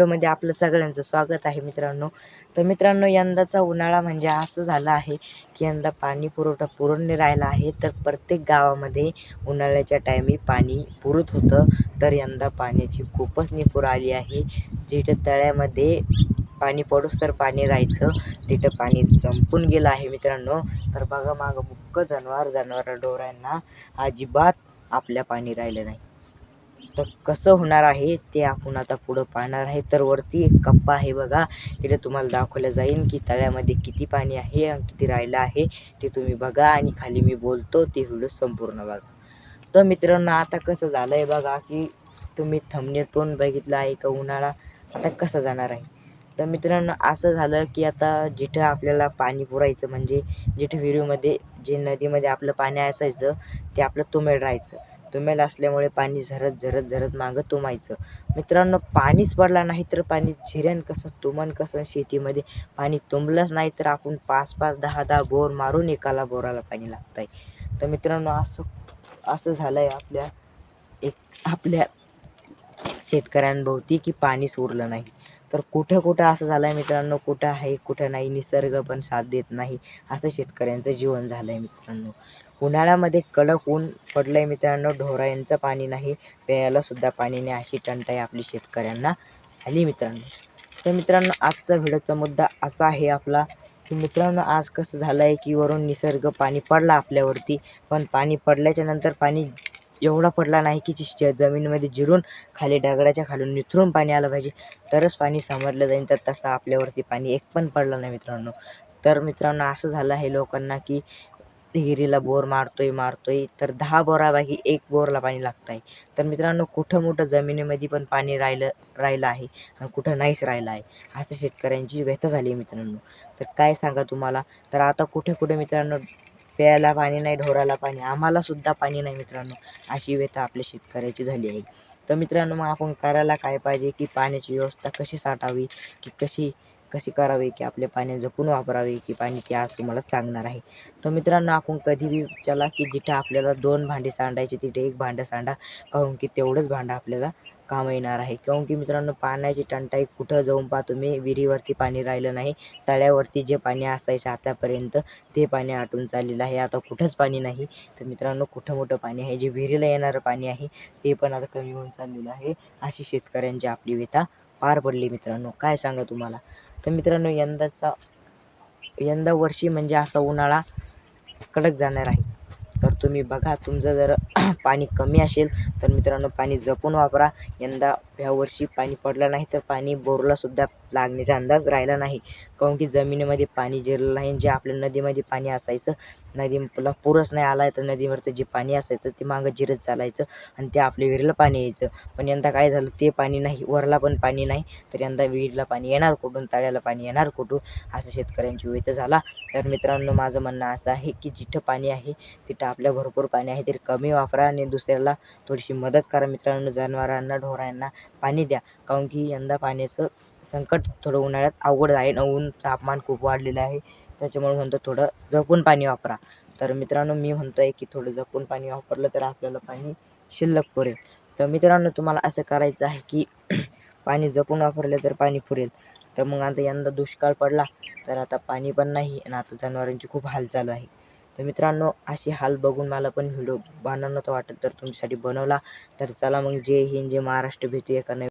मध्ये आपलं सगळ्यांचं स्वागत आहे मित्रांनो. तर मित्रांनो, यंदाचा उन्हाळा म्हणजे असं झालं आहे की यंदा पाणी पुरवठा पुरून राहिला आहे. तर प्रत्येक गावामध्ये उन्हाळ्याच्या टायमी पाणी पुरत होतं, तर यंदा पाण्याची खूपच निपूर आली आहे. जिथं तळ्यामध्ये पाणी पडूस तर पाणी राहायचं, तिथं पाणी संपून गेलं आहे मित्रांनो. तर बघा मागं मुक्क जनावर ढोरांना अजिबात आपल्या पाणी राहिलं नाही. तर कसं होणार आहे ते आपण आता पुढं पाहणार आहे. तर वरती एक कप्पा आहे बघा, तिथे तुम्हाला दाखवलं जाईल की तळ्यामध्ये किती पाणी आहे आणि किती राहिलं आहे ते तुम्ही बघा, आणि खाली मी बोलतो ते व्हिडिओ संपूर्ण बघा. तर मित्रांनो, आता कसं झालं आहे बघा की तुम्ही थंबनेलवरून बघितलं आहे का उन्हाळा आता कसं जाणार आहे. तर मित्रांनो, असं झालं की आता जिथं आपल्याला पाणी पुरायचं म्हणजे जिथं विहिरीमध्ये जे नदीमध्ये आपलं पाणी असायचं ते आपलं तुंबेल राहायचं. तुंबेल असल्यामुळे पाणी झरत मागं तुंबायचं. मित्रांनो, पाणीच पडला नाही तर पाणी झिरेन कसं, तुंबन कसं शेतीमध्ये. पाणी तुंबलंच नाही तर आपण 5-5, 10-10 बोर मारून एकाला बोराला पाणी लागतंय. तर मित्रांनो, असं झालं आहे आपल्या शेतकऱ्यांभोवती की पाणीच उरलं नाही. तर कुठं असं झालं आहे मित्रांनो, कुठं आहे कुठं नाही, निसर्ग पण साथ देत नाही, असं शेतकऱ्यांचं जीवन झालं आहे मित्रांनो. उन्हाळ्यामध्ये कडक ऊन पडलं आहे मित्रांनो, ढोरांचं पाणी नाही, प्यायलासुद्धा पाणी नाही, अशी टंचाई आपली शेतकऱ्यांना आली मित्रांनो. तर मित्रांनो, आजचा व्हिडिओचा मुद्दा असा आहे आपला की मित्रांनो, आज कसं झालं आहे की वरून निसर्ग पाणी पडला आपल्यावरती, पण पाणी पडल्याच्या नंतर पाणी एवढा पडला नाही की जमिनीमध्ये जिरून खाली दगडाच्या खालून निथरून पाणी आलं पाहिजे, तरच पाणी समजलं जाईल. तर तसं आपल्यावरती पाणी एक पण पडलं नाही मित्रांनो. तर मित्रांनो, असं झालं आहे लोकांना की विहिरीला बोर मारतोय तर 10 बोरापैकी 1 बोरला पाणी लागतं आहे. तर मित्रांनो, कुठं जमिनीमध्ये पण पाणी राहिलं आहे आणि कुठं नाहीच राहिलं आहे, असं शेतकऱ्यांची व्यथा झाली आहे मित्रांनो. तर काय सांगा तुम्हाला. तर आता कुठे मित्रांनो प्यायला पाणी नाही, ढोराला पाणी, आम्हालासुद्धा पाणी नाही मित्रांनो, अशी व्यथा आपल्या शेतकऱ्याची झाली आहे. तर मित्रांनो, मग आपण करायला काय पाहिजे की पाण्याची व्यवस्था कशी साठावी, की कशी करावी, की आपले पाणी जपून वापरावे की पाणी, ते आज तुम्हाला सांगणार आहे. तर मित्रांनो, आपण कधीही चला की जिथं आपल्याला 2 भांडे सांडायचे तिथे 1 भांडं सांडा, काहून की तेवढंच भांडं आपल्याला काम येणार आहे. काहून की मित्रांनो, पाण्याची टंचाई कुठं जाऊन पहा तुम्ही, विहिरीवरती पाणी राहिलं नाही, तळ्यावरती जे पाणी असायचं आतापर्यंत ते पाणी आटून चाललेलं आहे, आता कुठंच पाणी नाही. तर मित्रांनो, मोठं पाणी आहे, जे विहिरीला येणारं पाणी आहे ते पण आता कमी होऊन चाललेलं आहे, अशी शेतकऱ्यांची आपली व्यथा पार पडली मित्रांनो. काय सांगा तुम्हाला. तर मित्रांनो, यंदा वर्षी म्हणजे असा उन्हाळा कडक जाणार आहे. तर तुम्ही बघा, तुमचं जर पाणी कमी असेल तर मित्रांनो पाणी जपून वापरा. यंदा ह्यावर्षी पाणी पडलं नाही तर पाणी बोरलासुद्धा लागण्याचा अंदाज राहिला नाही, काहून की जमिनीमध्ये पाणी जिरलं नाही. जे आपल्या नदीमध्ये पाणी असायचं, नदीला पूरच नाही आला तर नदीवरचं जे पाणी असायचं ते मागं जिरत चालायचं आणि ते आपल्या विहिरीला पाणी यायचं. पण यंदा काय झालं, ते पाणी नाही, वरला पण पाणी नाही, तर यंदा विहिरीला पाणी येणार कुठून, तळ्याला पाणी येणार कुठून, असं शेतकऱ्यांची व्यथा झाला. तर मित्रांनो, माझं म्हणणं असं आहे की जिथं पाणी आहे तिथं आपल्या भरपूर पाणी आहे, तरी कमी वापरा आणि दुसऱ्याला थोडीशी मदत करा मित्रांनो. जनावरांना, ढोरांना पाणी द्या, काहून की यंदा पाण्याचं संकट थोडं उन्हाळ्यात अवघड आहे. ऊन तापमान खूप वाढलेलं आहे, त्याच्यामुळे म्हणतो थोडं जपून पाणी वापरा. तर मित्रांनो, मी म्हणतो आहे की थोडं जपून पाणी वापरलं तर आपल्याला पाणी शिल्लक पुरेल. तर मित्रांनो, तुम्हाला असं करायचं आहे की पाणी जपून वापरलं तर पाणी पुरेल. तर मग आता यंदा दुष्काळ पडला तर आता पाणी पण नाही आणि आता जनावरांची खूप हाल चालू आहे. तर मित्रांनो, अशी हाल बघून मला पण व्हिडिओ बनवणं तर वाटत, तर तुमच्यासाठी बनवला. तर चला मग, जय हिंद, जय महाराष्ट्र. भेटूया एका नवीन